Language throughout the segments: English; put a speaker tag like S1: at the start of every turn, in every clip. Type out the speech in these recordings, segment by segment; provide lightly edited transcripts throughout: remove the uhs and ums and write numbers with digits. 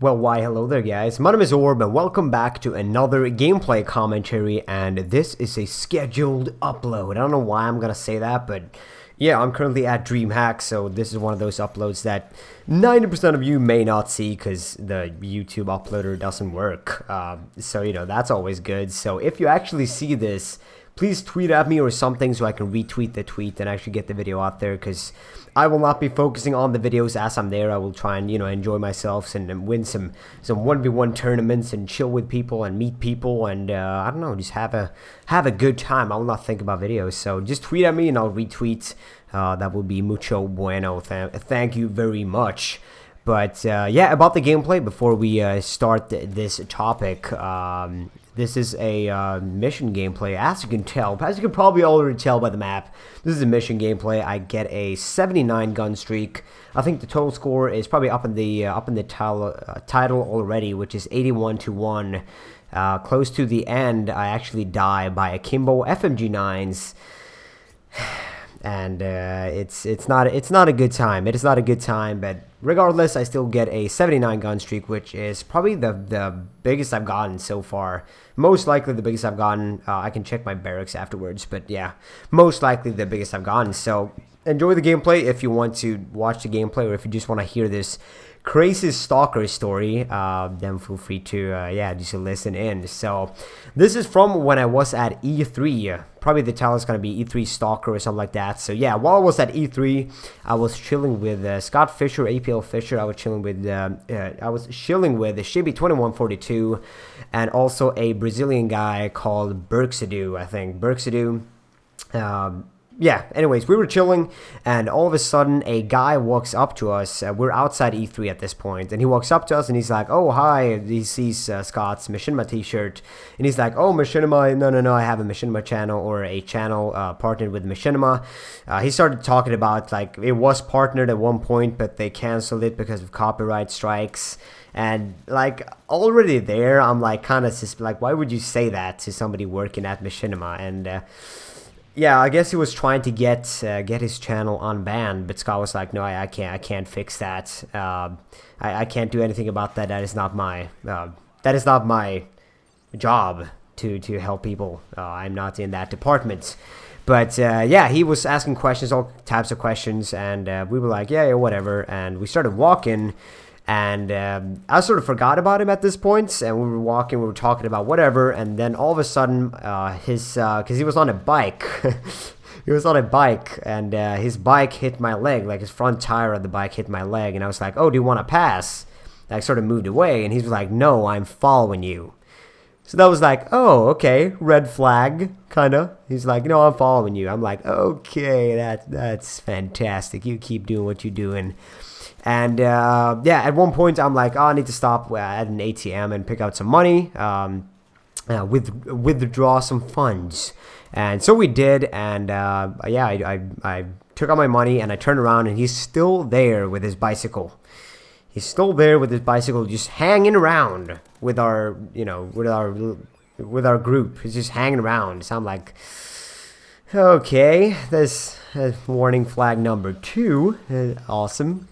S1: Well, why hello there guys, my name is Orb and welcome back to another gameplay commentary, and this is a scheduled upload. I don't know why I'm gonna say that, but yeah, I'm currently at DreamHack, so this is one of those uploads that 90% of you may not see because the YouTube uploader doesn't work. So, you know, that's always good. So if you actually see this, please tweet at me or something so I can retweet the tweet and actually get the video out there, because I will not be focusing on the videos as I'm there. I will try and, you know, enjoy myself and win some 1v1 tournaments and chill with people and meet people and, I don't know, just have a good time. I will not think about videos. So just tweet at me and I'll retweet. That will be mucho bueno. Thank you very much. But yeah, about the gameplay, before we start this topic, this is a mission gameplay, as you can tell. As you can probably already tell by the map, this is a mission gameplay. I get a 79 gun streak. I think the total score is probably up in the title already, which is 81-1. Close to the end, I actually die by akimbo FMG9s. And it's not a good time. It is not a good time, but regardless, I still get a 79 gun streak, which is probably the biggest I've gotten so far. Most likely the biggest I've gotten. I can check my barracks afterwards, but yeah, most likely the biggest I've gotten. So enjoy the gameplay if you want to watch the gameplay, or if you just want to hear this crazy Stalker story, then feel free to yeah, just listen in. So this is from when I was at E3. Probably the title is going to be E3 Stalker or something like that. So yeah, while I was at E3, I was chilling with Scott Fisher, APL Fisher. I was chilling with Shibi 2142, and also a Brazilian guy called Berksadoo, I think. Berksadoo. Yeah, anyways, we were chilling, and all of a sudden, a guy walks up to us. We're outside E3 at this point, and he walks up to us, and he's like, oh, hi. He sees Scott's Machinima t-shirt, and he's like, oh, Machinima, no, I have a Machinima channel, or a channel partnered with Machinima. He started talking about, like, it was partnered at one point, but they canceled it because of copyright strikes. And, like, already there, I'm, like, kind of, like, why would you say that to somebody working at Machinima? And, yeah, I guess he was trying to get his channel unbanned, but Scott was like, "No, I can't fix that. I can't do anything about that. That is not my job to help people. I'm not in that department." But yeah, he was asking questions, all types of questions, and we were like, "Yeah, whatever." And we started walking. And I sort of forgot about him at this point, and we were walking, we were talking about whatever, and then all of a sudden, because he was on a bike, he was on a bike, and his bike hit my leg, like his front tire of the bike hit my leg, and I was like, oh, do you want to pass? And I sort of moved away, and he was like, no, I'm following you. So that was like, oh, okay, red flag, kind of. He's like, no, I'm following you. I'm like, okay, that's fantastic. You keep doing what you're doing. And yeah, at one point I'm like, oh, I need to stop at an ATM and pick out some money, withdraw some funds. And so we did, and yeah, I took out my money and I turned around, and he's still there with his bicycle. He's still there with his bicycle, just hanging around with our, you know, with our group. He's just hanging around. So I'm like, okay, this warning flag number 2, awesome.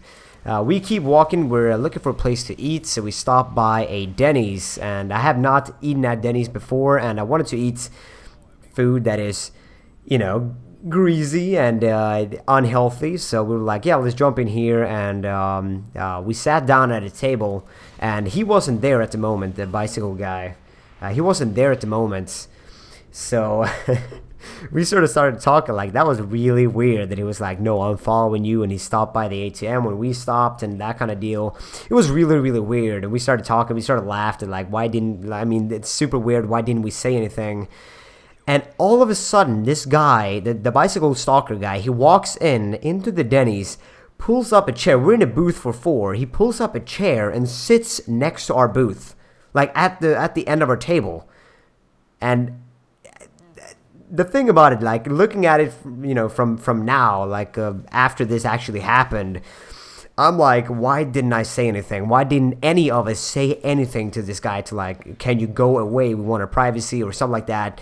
S1: We keep walking. We're looking for a place to eat, so we stop by a Denny's, and I have not eaten at Denny's before, and I wanted to eat food that is, you know, greasy and unhealthy. So we were like, yeah, let's jump in here, and we sat down at a table, and he wasn't there at the moment, the bicycle guy. He wasn't there at the moment, so we sort of started talking. Like, that was really weird that he was like, no, I'm following you, and he stopped by the ATM when we stopped, and that kind of deal. It was really, really weird, and we started talking, we started laughing, like, it's super weird, why didn't we say anything? And all of a sudden, this guy, the bicycle stalker guy, he walks into the Denny's, pulls up a chair. We're in a booth for 4. He pulls up a chair and sits next to our booth, like at the end of our table. And the thing about it, like, looking at it, you know, from now, like, after this actually happened, I'm like, why didn't I say anything? Why didn't any of us say anything to this guy to, like, can you go away? We want our privacy or something like that.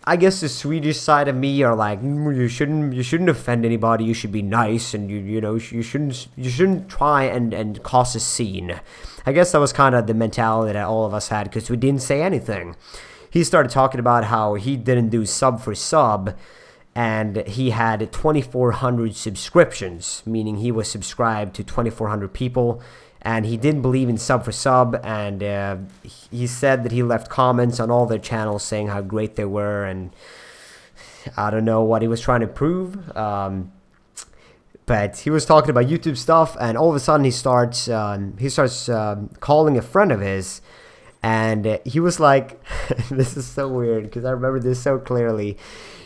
S1: I guess the Swedish side of me are like, you shouldn't offend anybody. You should be nice, and you shouldn't try and cause a scene. I guess that was kind of the mentality that all of us had because we didn't say anything. He started talking about how he didn't do sub for sub, and he had 2,400 subscriptions, meaning he was subscribed to 2,400 people. And he didn't believe in sub for sub, and he said that he left comments on all their channels saying how great they were, and I don't know what he was trying to prove, but he was talking about YouTube stuff, and all of a sudden he starts calling a friend of his, and he was like, this is so weird because I remember this so clearly.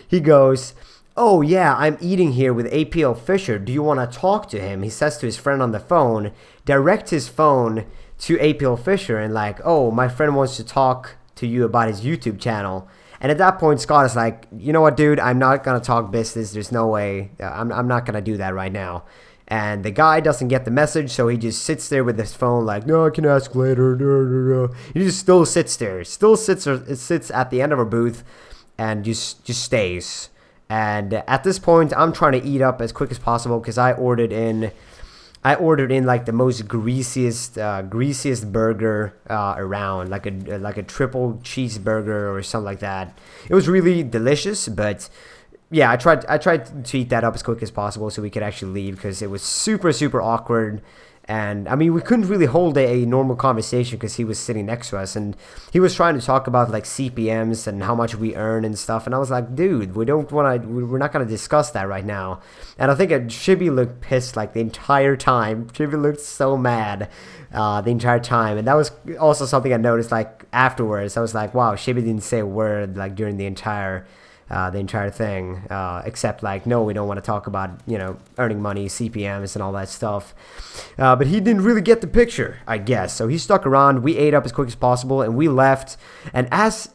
S1: He goes, "Oh yeah, I'm eating here with APL Fisher. Do you want to talk to him?" He says to his friend on the phone, direct his phone to APL Fisher and like, "Oh, my friend wants to talk to you about his YouTube channel." And at that point, Scott is like, "You know what, dude? I'm not going to talk business. There's no way. I'm not going to do that right now." And the guy doesn't get the message, so he just sits there with his phone like, "No, I can ask later." He just still sits there. Sits at the end of a booth and just stays. And at this point, I'm trying to eat up as quick as possible because I ordered in like the most greasiest burger around, like a triple cheeseburger or something like that. It was really delicious, but yeah, I tried to eat that up as quick as possible so we could actually leave because it was super awkward. And I mean, we couldn't really hold a normal conversation because he was sitting next to us, and he was trying to talk about like CPMs and how much we earn and stuff. And I was like, dude, we're not gonna discuss that right now. And I think Chibi looked pissed like the entire time. Chibi looked so mad the entire time, and that was also something I noticed like afterwards. I was like, wow, Chibi didn't say a word like during the entire thing, except like, no, we don't want to talk about, earning money, CPMs and all that stuff. But he didn't really get the picture, I guess. So he stuck around. We ate up as quick as possible and we left. And as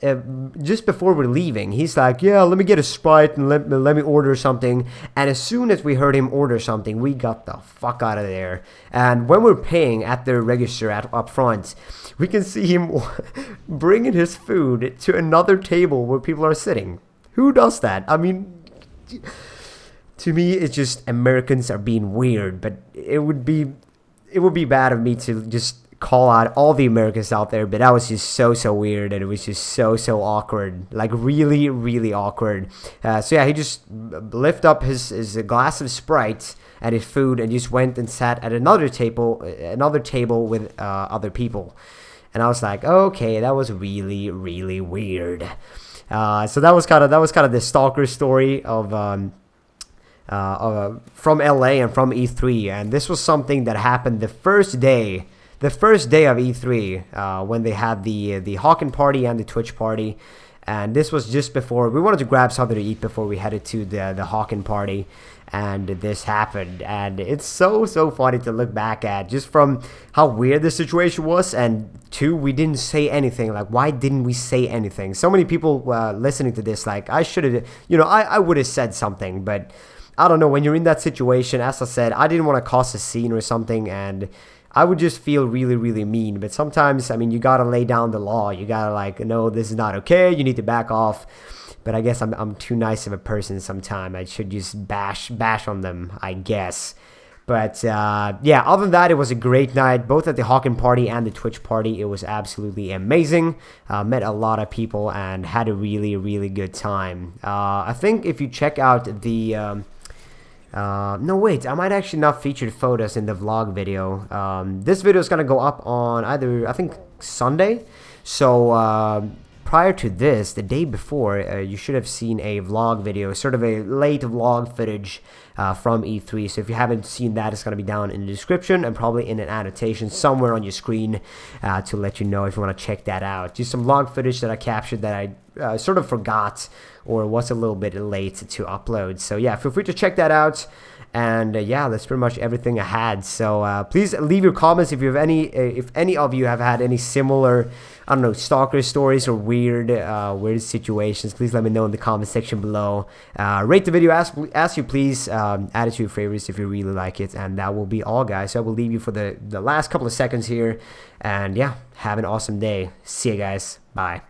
S1: just before we're leaving, he's like, "Yeah, let me get a Sprite and let me order something." And as soon as we heard him order something, we got the fuck out of there. And when we're paying at the register up front, we can see him bringing his food to another table where people are sitting. Who does that? I mean, to me, it's just Americans are being weird, but it would be bad of me to just call out all the Americans out there, but that was just so weird, and it was just so awkward, like really awkward. So yeah, he just lifted up his glass of Sprite and his food and just went and sat at another table with other people. And I was like, okay, that was really weird. So that was kind of the Stalker story of from LA and from E3, and this was something that happened the first day of E3 when they had the Hawken party and the Twitch party, and this was just before we wanted to grab something to eat before we headed to the Hawken party. And this happened, and it's so funny to look back at, just from how weird the situation was, and two, we didn't say anything. Like, why didn't we say anything? So many people listening to this, like, I should have, I would have said something, but I don't know, when you're in that situation, as I said, I didn't want to cause a scene or something, and I would just feel really mean. But sometimes, I mean, you gotta lay down the law. You gotta like, no, this is not okay, you need to back off. But I guess I'm too nice of a person sometimes. I should just bash on them, I guess. But yeah, other than that, it was a great night, both at the Hawken party and the Twitch party. It was absolutely amazing. Met a lot of people and had a really good time. I think if you check out the... no, wait, I might actually not feature photos in the vlog video. This video is going to go up on either, I think, Sunday. So... prior to this, the day before, you should have seen a vlog video, sort of a late vlog footage from E3. So if you haven't seen that, it's going to be down in the description and probably in an annotation somewhere on your screen to let you know if you want to check that out. Just some vlog footage that I captured that I sort of forgot or was a little bit late to upload. So yeah, feel free to check that out. And yeah, that's pretty much everything I had. So please leave your comments if you have if any of you have had any similar, I don't know, Stalker stories or weird situations. Please let me know in the comment section below. Rate the video as you please. Add it to your favorites if you really like it. And that will be all, guys. So I will leave you for the last couple of seconds here. And yeah, have an awesome day. See you guys. Bye.